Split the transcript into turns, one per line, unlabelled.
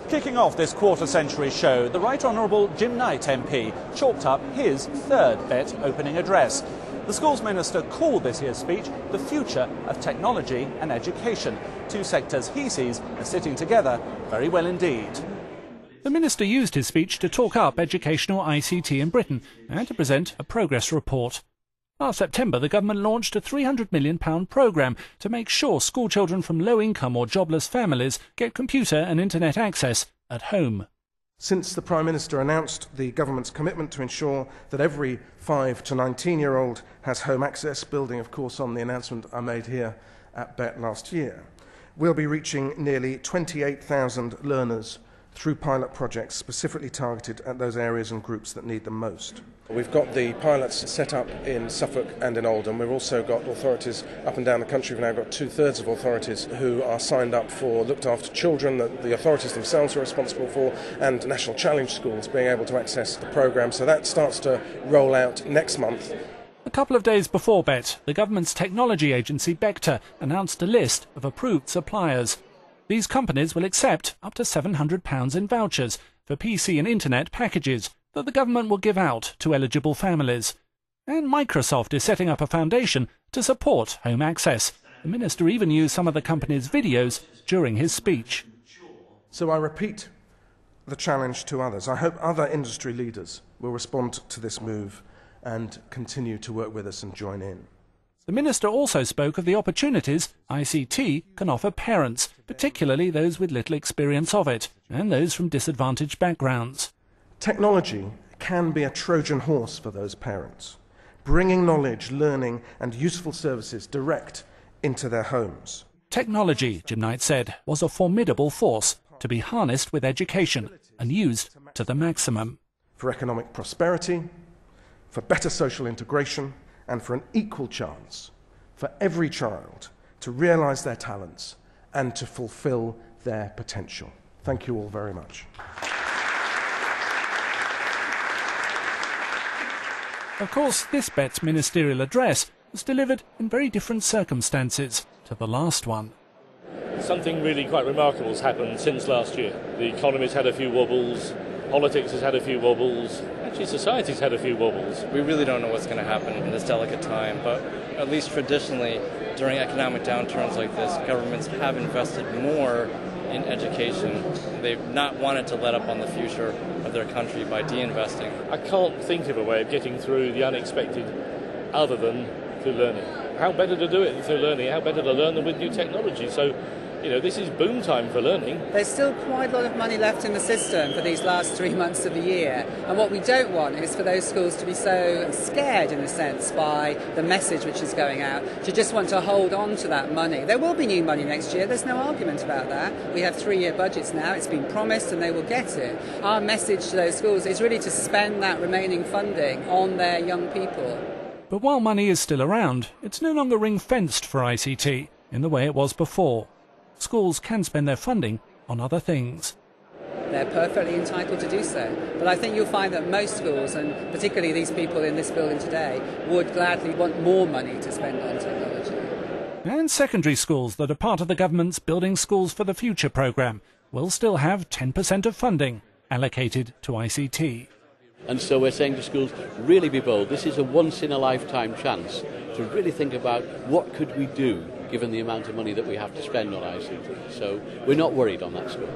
Kicking off this quarter-century show, the Right Honourable Jim Knight MP chalked up his third BETT opening address. The Schools Minister called this year's speech the future of technology and education, two sectors he sees as sitting together very well indeed.
The Minister used his speech to talk up educational ICT in Britain and to present a progress report. Last September, the government launched a £300 million programme to make sure schoolchildren from low-income or jobless families get computer and internet access at home.
Since the Prime Minister announced the government's commitment to ensure that every 5 to 19-year-old has home access, building, of course, on the announcement I made here at BETT last year, we'll be reaching nearly 28,000 learners through pilot projects specifically targeted at those areas and groups that need them most. We've got the pilots set up in Suffolk and in Oldham. We've also got authorities up and down the country. We've now got 2/3 of authorities who are signed up for looked after children that the authorities themselves are responsible for, and National Challenge schools being able to access the programme. So that starts to roll out next month.
A couple of days before BETT, the government's technology agency BETT announced a list of approved suppliers. These companies will accept up to £700 in vouchers for PC and internet packages that the government will give out to eligible families. And Microsoft is setting up a foundation to support home access. The Minister even used some of the company's videos during his speech.
So I repeat the challenge to others. I hope other industry leaders will respond to this move and continue to work with us and join in.
The Minister also spoke of the opportunities ICT can offer parents, particularly those with little experience of it, and those from disadvantaged backgrounds.
Technology can be a Trojan horse for those parents, bringing knowledge, learning and useful services direct into their homes.
Technology, Jim Knight said, was a formidable force to be harnessed with education and used to the maximum.
For economic prosperity, for better social integration, and for an equal chance for every child to realise their talents and to fulfil their potential. Thank you all very much.
Of course, this BETT ministerial address was delivered in very different circumstances to the last one.
Something really quite remarkable has happened since last year. The economy's had a few wobbles, politics has had a few wobbles, actually society's had a few wobbles.
We really don't know what's going to happen in this delicate time, but at least traditionally, during economic downturns like this, governments have invested more in education. They've not wanted to let up on the future of their country by de-investing.
I can't think of a way of getting through the unexpected other than through learning. How better to do it than through learning? How better to learn than with new technology? So, this is boom time for learning.
There's still quite a lot of money left in the system for these last 3 months of the year. And what we don't want is for those schools to be so scared, in a sense, by the message which is going out, to just want to hold on to that money. There will be new money next year. There's no argument about that. We have 3-year budgets now. It's been promised and they will get it. Our message to those schools is really to spend that remaining funding on their young people.
But while money is still around, it's no longer ring-fenced for ICT in the way it was before. Schools can spend their funding on other things.
They're perfectly entitled to do so. But I think you'll find that most schools, and particularly these people in this building today, would gladly want more money to spend on technology.
And secondary schools that are part of the government's Building Schools for the Future programme will still have 10% of funding allocated to ICT.
And so we're saying to schools, really be bold. This is a once-in-a-lifetime chance to really think about what could we do given the amount of money that we have to spend on ICT. So we're not worried on that score.